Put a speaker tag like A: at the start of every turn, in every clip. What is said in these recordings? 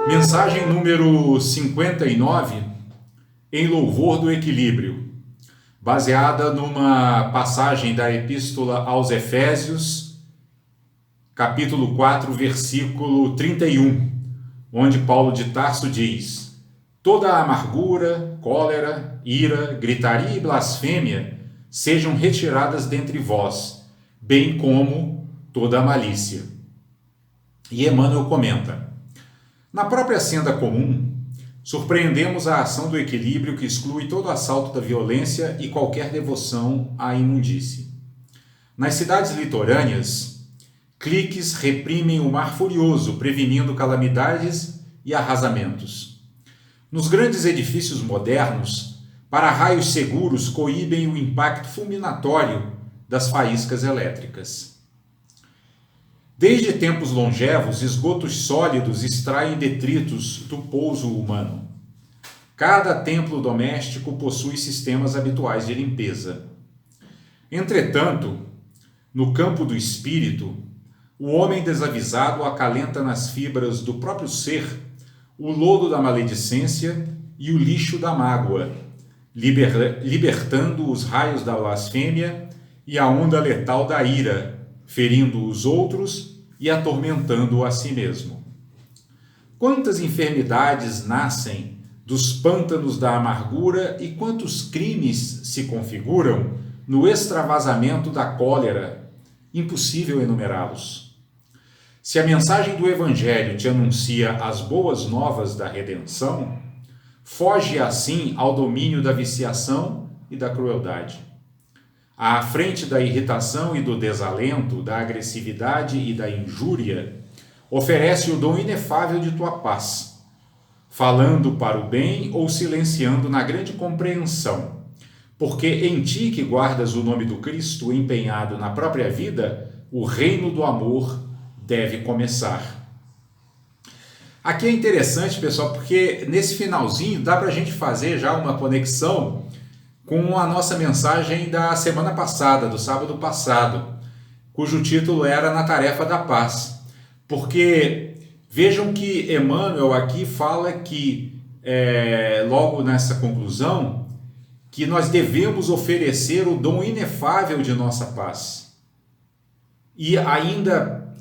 A: Mensagem número 59, em louvor do equilíbrio, baseada numa passagem da Epístola aos Efésios, capítulo 4, versículo 31, onde Paulo de Tarso diz: toda amargura, cólera, ira, gritaria e blasfêmia sejam retiradas dentre vós, bem como toda a malícia. E Emmanuel comenta: na própria senda comum, surpreendemos a ação do equilíbrio que exclui todo assalto da violência e qualquer devoção à imundície. Nas cidades litorâneas, cliques reprimem o mar furioso, prevenindo calamidades e arrasamentos. Nos grandes edifícios modernos, para-raios seguros coíbem o impacto fulminatório das faíscas elétricas. Desde tempos longevos, esgotos sólidos extraem detritos do pouso humano. Cada templo doméstico possui sistemas habituais de limpeza. Entretanto, no campo do espírito, o homem desavisado acalenta nas fibras do próprio ser o lodo da maledicência e o lixo da mágoa, libertando os raios da blasfêmia e a onda letal da ira, ferindo os outros e atormentando a si mesmo. Quantas enfermidades nascem dos pântanos da amargura e quantos crimes se configuram no extravasamento da cólera, impossível enumerá-los. Se a mensagem do Evangelho te anuncia as boas novas da redenção, foge assim ao domínio da viciação e da crueldade. À frente da irritação e do desalento, da agressividade e da injúria, oferece o dom inefável de tua paz, falando para o bem ou silenciando na grande compreensão, porque em ti que guardas o nome do Cristo empenhado na própria vida, o reino do amor deve começar. Aqui é interessante, pessoal, porque nesse finalzinho dá para a gente fazer já uma conexão com a nossa mensagem da semana passada, do sábado passado, cujo título era Na Tarefa da Paz. Porque vejam que Emmanuel aqui fala que, logo nessa conclusão, que nós devemos oferecer o dom inefável de nossa paz. E ainda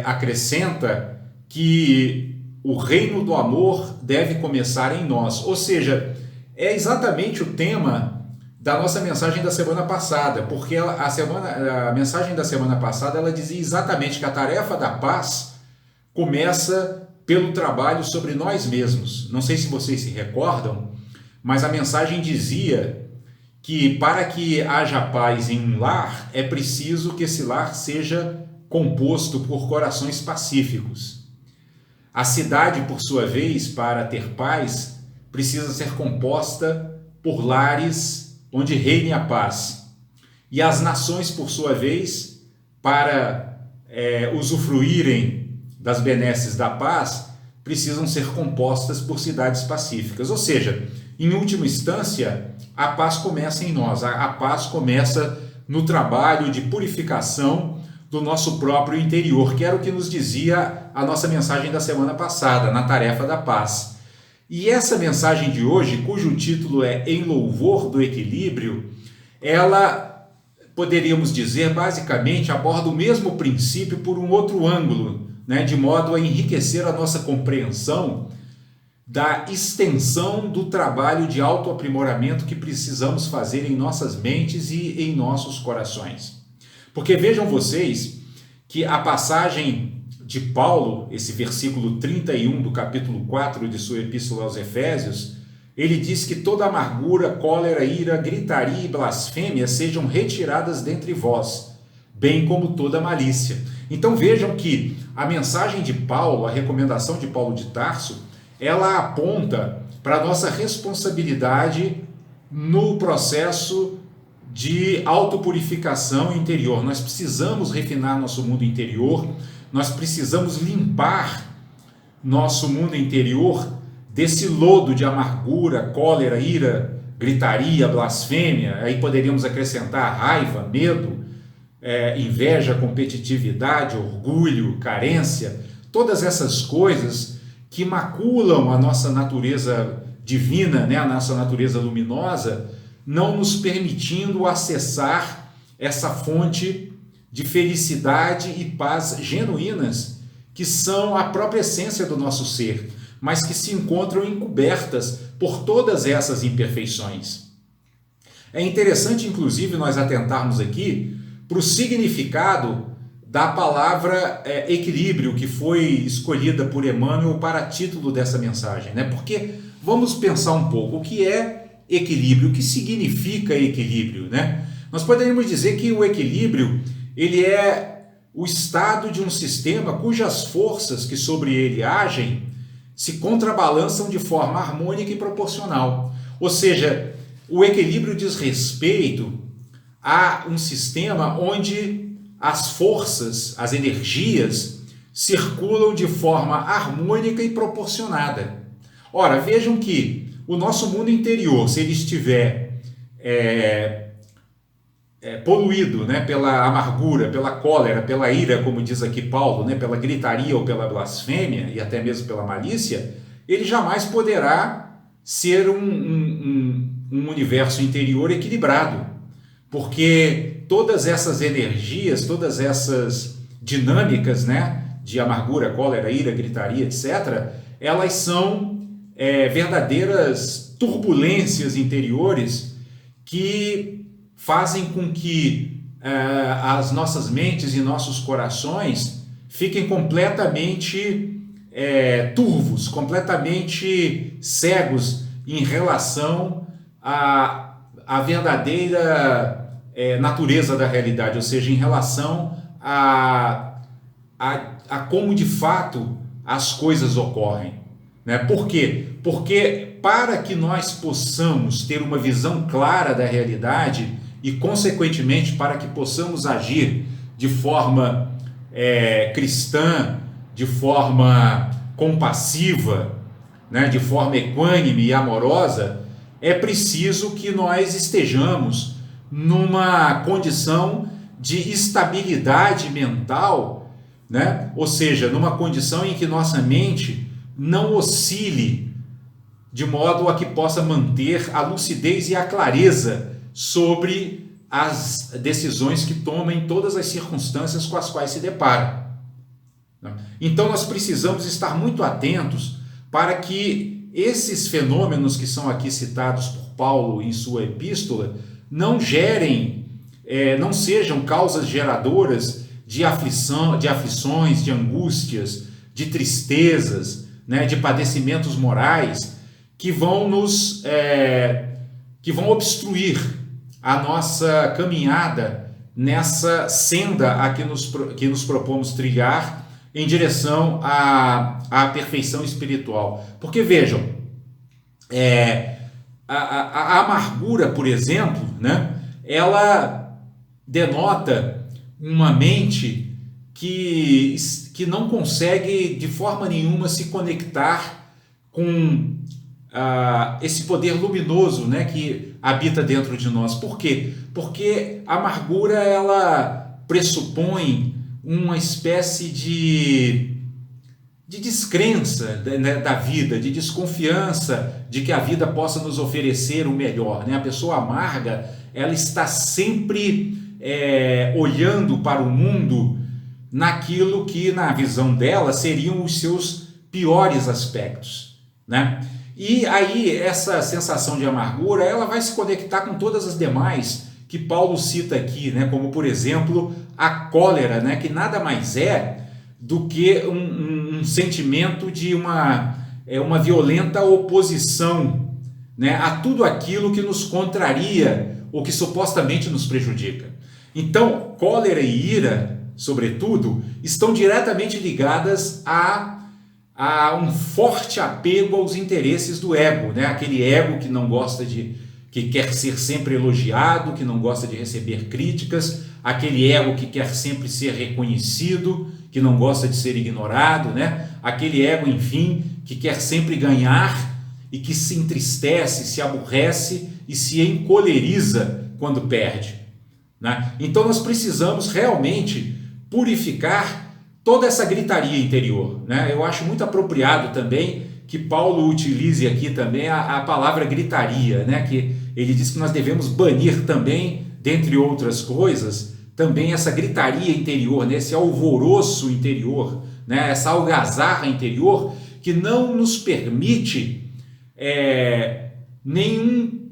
A: acrescenta que o reino do amor deve começar em nós. Ou seja, é exatamente o tema da nossa mensagem da semana passada, porque a mensagem da semana passada ela dizia exatamente que a tarefa da paz começa pelo trabalho sobre nós mesmos. Não sei se vocês se recordam, mas a mensagem dizia que para que haja paz em um lar, é preciso que esse lar seja composto por corações pacíficos. A cidade, por sua vez, para ter paz, precisa ser composta por lares onde reine a paz. E as nações, por sua vez, para usufruírem das benesses da paz, precisam ser compostas por cidades pacíficas. Ou seja, em última instância, a paz começa em nós. A paz começa no trabalho de purificação do nosso próprio interior, que era o que nos dizia a nossa mensagem da semana passada, na tarefa da paz. E essa mensagem de hoje, cujo título é Em Louvor do Equilíbrio, ela, poderíamos dizer, basicamente aborda o mesmo princípio por um outro ângulo, né, de modo a enriquecer a nossa compreensão da extensão do trabalho de autoaprimoramento que precisamos fazer em nossas mentes e em nossos corações. Porque vejam vocês que a passagem de Paulo, esse versículo 31 do capítulo 4 de sua Epístola aos Efésios, ele diz que toda amargura, cólera, ira, gritaria e blasfêmia sejam retiradas dentre vós, bem como toda malícia. Então vejam que a mensagem de Paulo, a recomendação de Paulo de Tarso, ela aponta para a nossa responsabilidade no processo de autopurificação interior. Nós precisamos refinar nosso mundo interior, nós precisamos limpar nosso mundo interior desse lodo de amargura, cólera, ira, gritaria, blasfêmia. Aí poderíamos acrescentar raiva, medo, inveja, competitividade, orgulho, carência, todas essas coisas que maculam a nossa natureza divina, né, a nossa natureza luminosa, não nos permitindo acessar essa fonte de felicidade e paz genuínas, que são a própria essência do nosso ser, mas que se encontram encobertas por todas essas imperfeições. É interessante, inclusive, nós atentarmos aqui para o significado da palavra equilíbrio, que foi escolhida por Emmanuel para título dessa mensagem, né? Porque vamos pensar um pouco, o que é equilíbrio? O que significa equilíbrio, né? Nós poderíamos dizer que o equilíbrio, ele é o estado de um sistema cujas forças que sobre ele agem se contrabalançam de forma harmônica e proporcional. Ou seja, o equilíbrio diz respeito a um sistema onde as forças, as energias, circulam de forma harmônica e proporcionada. Ora, vejam que o nosso mundo interior, se ele estiver poluído, né, pela amargura, pela cólera, pela ira, como diz aqui Paulo, né, pela gritaria ou pela blasfêmia e até mesmo pela malícia, ele jamais poderá ser um universo interior equilibrado, porque todas essas energias, todas essas dinâmicas, né, de amargura, cólera, ira, gritaria, etc., elas são verdadeiras turbulências interiores que fazem com que as nossas mentes e nossos corações fiquem completamente turvos, completamente cegos em relação à verdadeira natureza da realidade, ou seja, em relação a como de fato as coisas ocorrem, né? Por quê? Porque para que nós possamos ter uma visão clara da realidade e, consequentemente, para que possamos agir de forma cristã, de forma compassiva, né, de forma equânime e amorosa, é preciso que nós estejamos numa condição de estabilidade mental, né? Ou seja, numa condição em que nossa mente não oscile de modo a que possa manter a lucidez e a clareza sobre as decisões que toma em todas as circunstâncias com as quais se depara. Então nós precisamos estar muito atentos para que esses fenômenos que são aqui citados por Paulo em sua epístola não gerem, não sejam causas geradoras de aflições, de angústias, de tristezas, né, de padecimentos morais que vão obstruir a nossa caminhada nessa senda a que nos propomos trilhar em direção à perfeição espiritual. Porque vejam, a amargura, por exemplo, né, ela denota uma mente que não consegue de forma nenhuma se conectar com esse poder luminoso, né, que habita dentro de nós. Por quê? Porque a amargura ela pressupõe uma espécie de descrença da vida, de desconfiança de que a vida possa nos oferecer o melhor, né? A pessoa amarga, ela está sempre olhando para o mundo naquilo que, na visão dela, seriam os seus piores aspectos, né? E aí essa sensação de amargura, ela vai se conectar com todas as demais que Paulo cita aqui, né? Como, por exemplo, a cólera, né? Que nada mais é do que um sentimento de uma violenta oposição, né? A tudo aquilo que nos contraria ou que supostamente nos prejudica. Então, cólera e ira, sobretudo, estão diretamente ligadas a um forte apego aos interesses do ego, né? Aquele ego que não gosta que quer ser sempre elogiado, que não gosta de receber críticas, aquele ego que quer sempre ser reconhecido, que não gosta de ser ignorado, né? Aquele ego, enfim, que quer sempre ganhar e que se entristece, se aborrece e se encoleriza quando perde, né? Então nós precisamos realmente purificar toda essa gritaria interior, né? Eu acho muito apropriado também que Paulo utilize aqui também a palavra gritaria, né? Que ele diz que nós devemos banir também, dentre outras coisas, também essa gritaria interior, né? Esse alvoroço interior, né? Essa algazarra interior que não nos permite nenhum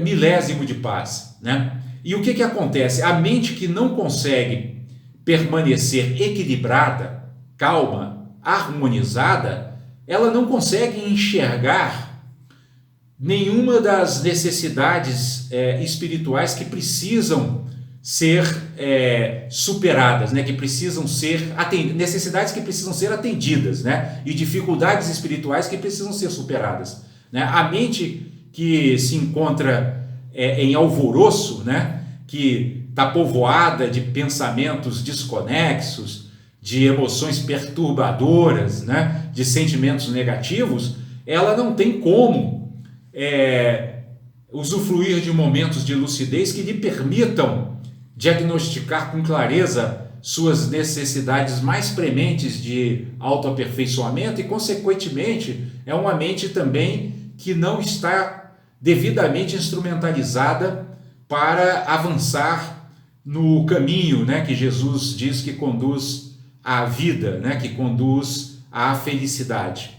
A: milésimo de paz, né? E o que acontece? A mente que não consegue permanecer equilibrada, calma, harmonizada, ela não consegue enxergar nenhuma das necessidades espirituais que precisam ser superadas, né? Que precisam ser necessidades que precisam ser atendidas, né? E dificuldades espirituais que precisam ser superadas, né? A mente que se encontra em alvoroço, né? Que está povoada de pensamentos desconexos, de emoções perturbadoras, né? De sentimentos negativos, ela não tem como usufruir de momentos de lucidez que lhe permitam diagnosticar com clareza suas necessidades mais prementes de autoaperfeiçoamento e, consequentemente, é uma mente também que não está devidamente instrumentalizada para avançar no caminho, né, que Jesus diz que conduz à vida, né, que conduz à felicidade,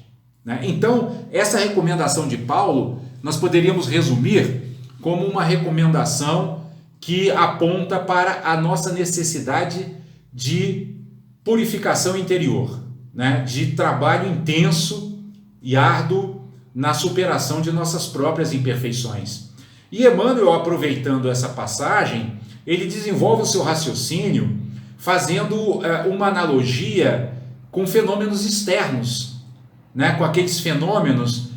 A: né? Então, essa recomendação de Paulo, nós poderíamos resumir como uma recomendação que aponta para a nossa necessidade de purificação interior, né, de trabalho intenso e árduo na superação de nossas próprias imperfeições. E Emmanuel, aproveitando essa passagem, ele desenvolve o seu raciocínio fazendo uma analogia com fenômenos externos, né? Com aqueles fenômenos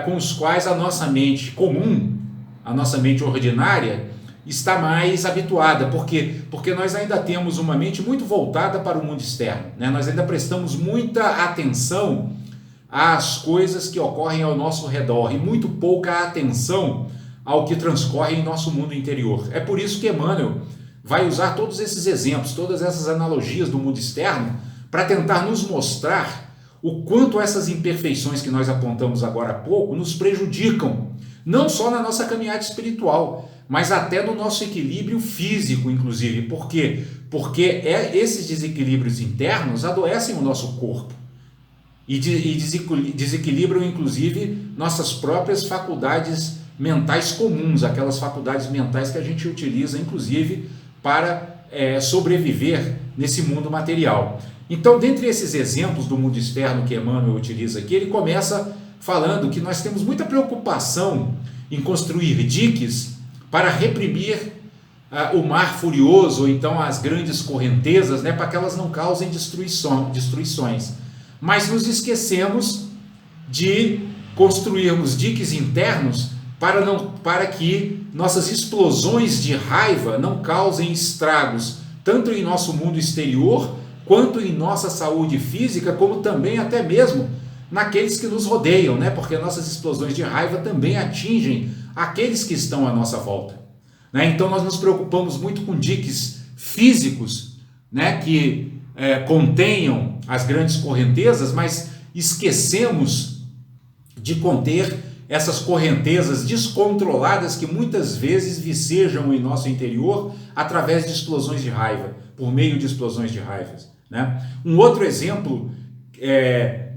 A: com os quais a nossa mente comum, a nossa mente ordinária, está mais habituada. Por quê? Porque nós ainda temos uma mente muito voltada para o mundo externo, né? Nós ainda prestamos muita atenção às coisas que ocorrem ao nosso redor e muito pouca atenção ao que transcorre em nosso mundo interior. É por isso que Emmanuel vai usar todos esses exemplos, todas essas analogias do mundo externo, para tentar nos mostrar o quanto essas imperfeições que nós apontamos agora há pouco nos prejudicam, não só na nossa caminhada espiritual, mas até no nosso equilíbrio físico, inclusive. Por quê? Porque esses desequilíbrios internos adoecem o nosso corpo e desequilibram, inclusive, nossas próprias faculdades mentais comuns, aquelas faculdades mentais que a gente utiliza, inclusive, para sobreviver nesse mundo material. Então, dentre esses exemplos do mundo externo que Emmanuel utiliza aqui, ele começa falando que nós temos muita preocupação em construir diques para reprimir o mar furioso, ou então as grandes correntezas, né, para que elas não causem destruições. Mas nos de construirmos diques internos para que nossas explosões de raiva não causem estragos, tanto em nosso mundo exterior, quanto em nossa saúde física, como também até mesmo naqueles que nos rodeiam, né? Porque nossas explosões de raiva também atingem aqueles que estão à nossa volta, né? Então nós nos preocupamos muito com diques físicos, né? Que contenham as grandes correntezas, mas esquecemos de conter essas correntezas descontroladas que muitas vezes vicejam em nosso interior através de explosões de raiva, por meio de explosões de raiva, né? Um outro exemplo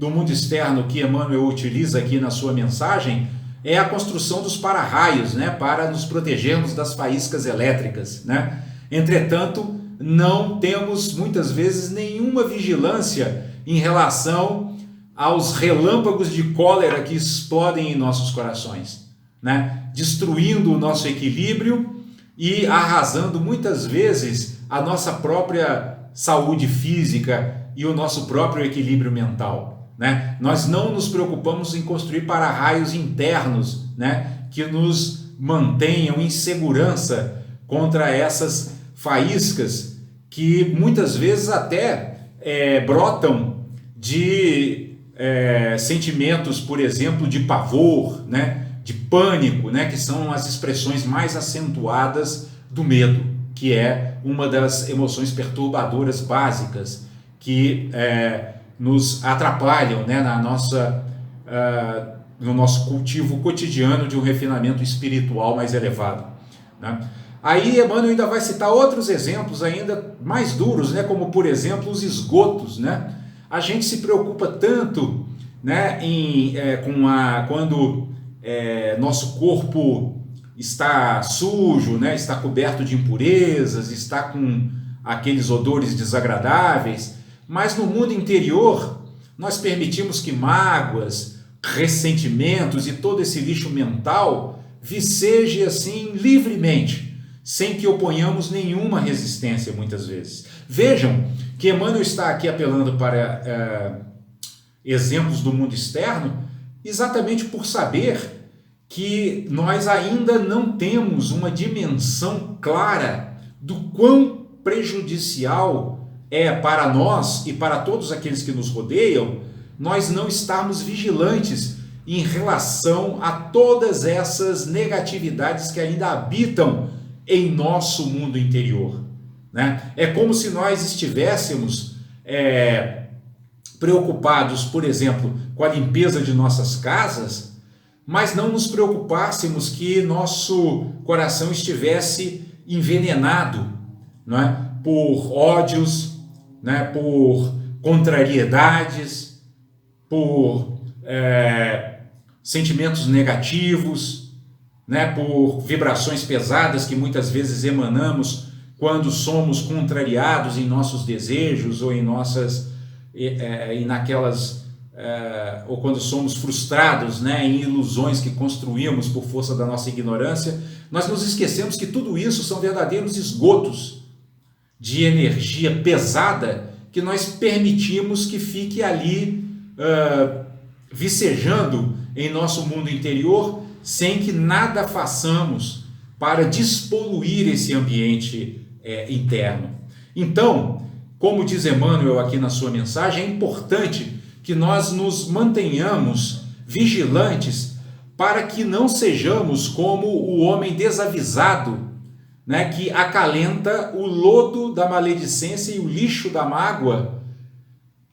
A: do mundo externo que Emmanuel utiliza aqui na sua mensagem é a construção dos para-raios, né? Para nos protegermos das faíscas elétricas, né? Entretanto, não temos muitas vezes nenhuma vigilância em relação aos relâmpagos de cólera que explodem em nossos corações, né? Destruindo o nosso equilíbrio e arrasando muitas vezes a nossa própria saúde física e o nosso próprio equilíbrio mental, né? Nós não nos preocupamos em construir para-raios internos, né? Que nos mantenham em segurança contra essas faíscas que muitas vezes até brotam de sentimentos, por exemplo, de pavor, né, de pânico, né, que são as expressões mais acentuadas do medo, que é uma das emoções perturbadoras básicas que nos atrapalham, né, no nosso cultivo cotidiano de um refinamento espiritual mais elevado, né? Aí Emmanuel ainda vai citar outros exemplos ainda mais duros, né, como por exemplo os esgotos, né? A gente se preocupa tanto, né, quando nosso corpo está sujo, né, está coberto de impurezas, está com aqueles odores desagradáveis, mas no mundo interior nós permitimos que mágoas, ressentimentos e todo esse lixo mental viceje assim livremente, sem que oponhamos nenhuma resistência muitas vezes. Vejam que Emmanuel está aqui apelando para exemplos do mundo externo, exatamente por saber que nós ainda não temos uma dimensão clara do quão prejudicial é para nós e para todos aqueles que nos rodeiam nós não estarmos vigilantes em relação a todas essas negatividades que ainda habitam em nosso mundo interior, né? É como se nós estivéssemos preocupados, por exemplo, com a limpeza de nossas casas, mas não nos preocupássemos que nosso coração estivesse envenenado, não é? Por ódios, né? Por contrariedades, por sentimentos negativos, né? Por vibrações pesadas que muitas vezes emanamos quando somos contrariados em nossos desejos ou em ou quando somos frustrados, né, em ilusões que construímos por força da nossa ignorância. Nós nos esquecemos que tudo isso são verdadeiros esgotos de energia pesada que nós permitimos que fique ali vicejando em nosso mundo interior, sem que nada façamos para despoluir esse ambiente interno. Então, como diz Emmanuel aqui na sua mensagem, é importante que nós nos mantenhamos vigilantes para que não sejamos como o homem desavisado, né, que acalenta o lodo da maledicência e o lixo da mágoa,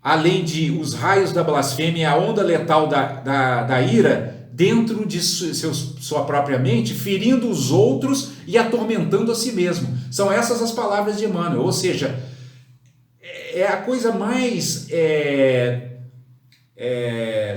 A: além de os raios da blasfêmia e a onda letal da ira, dentro de sua própria mente, ferindo os outros e atormentando a si mesmo. São essas as palavras de Emmanuel, ou seja, é a coisa mais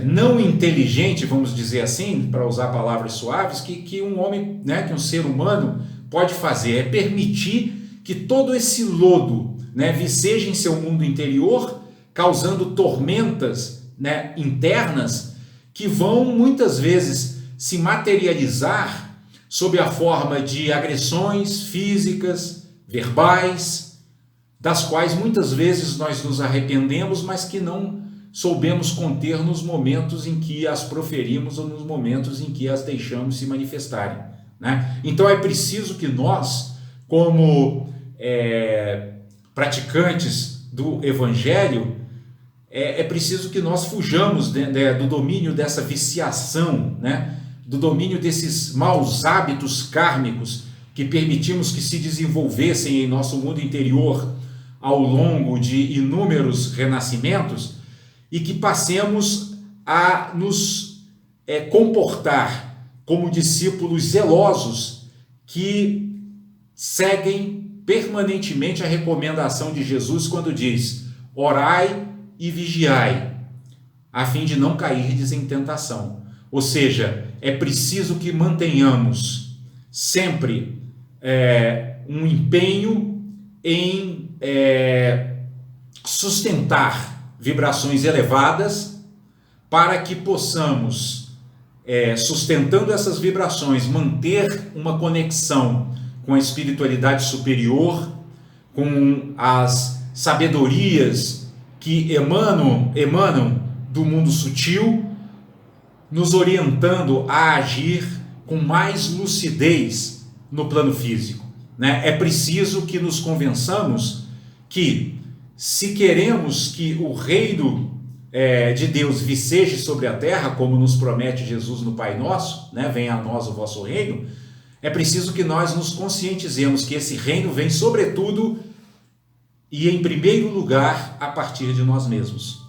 A: não inteligente, vamos dizer assim, para usar palavras suaves, que um homem, né, que um ser humano pode fazer, é permitir que todo esse lodo, né, viceje em seu mundo interior, causando tormentas, né, internas, que vão muitas vezes se materializar sob a forma de agressões físicas, verbais, das quais muitas vezes nós nos arrependemos, mas que não soubemos conter nos momentos em que as proferimos ou nos momentos em que as deixamos se manifestarem, né? Então é preciso que nós, como praticantes do Evangelho, é preciso que nós fujamos do domínio dessa viciação, né? Do domínio desses maus hábitos kármicos que permitimos que se desenvolvessem em nosso mundo interior ao longo de inúmeros renascimentos, e que passemos a nos comportar como discípulos zelosos que seguem permanentemente a recomendação de Jesus quando diz: orai e vigiai, a fim de não cairdes em tentação. Ou seja, é preciso que mantenhamos sempre um empenho em sustentar vibrações elevadas, para que possamos, sustentando essas vibrações, manter uma conexão com a espiritualidade superior, com as sabedorias que emanam do mundo sutil, nos orientando a agir com mais lucidez no plano físico, né? É preciso que nos convençamos que, se queremos que o reino de Deus viceje sobre a terra, como nos promete Jesus no Pai Nosso, né? Venha a nós o vosso reino, é preciso que nós nos conscientizemos que esse reino vem sobretudo e, em primeiro lugar, a partir de nós mesmos.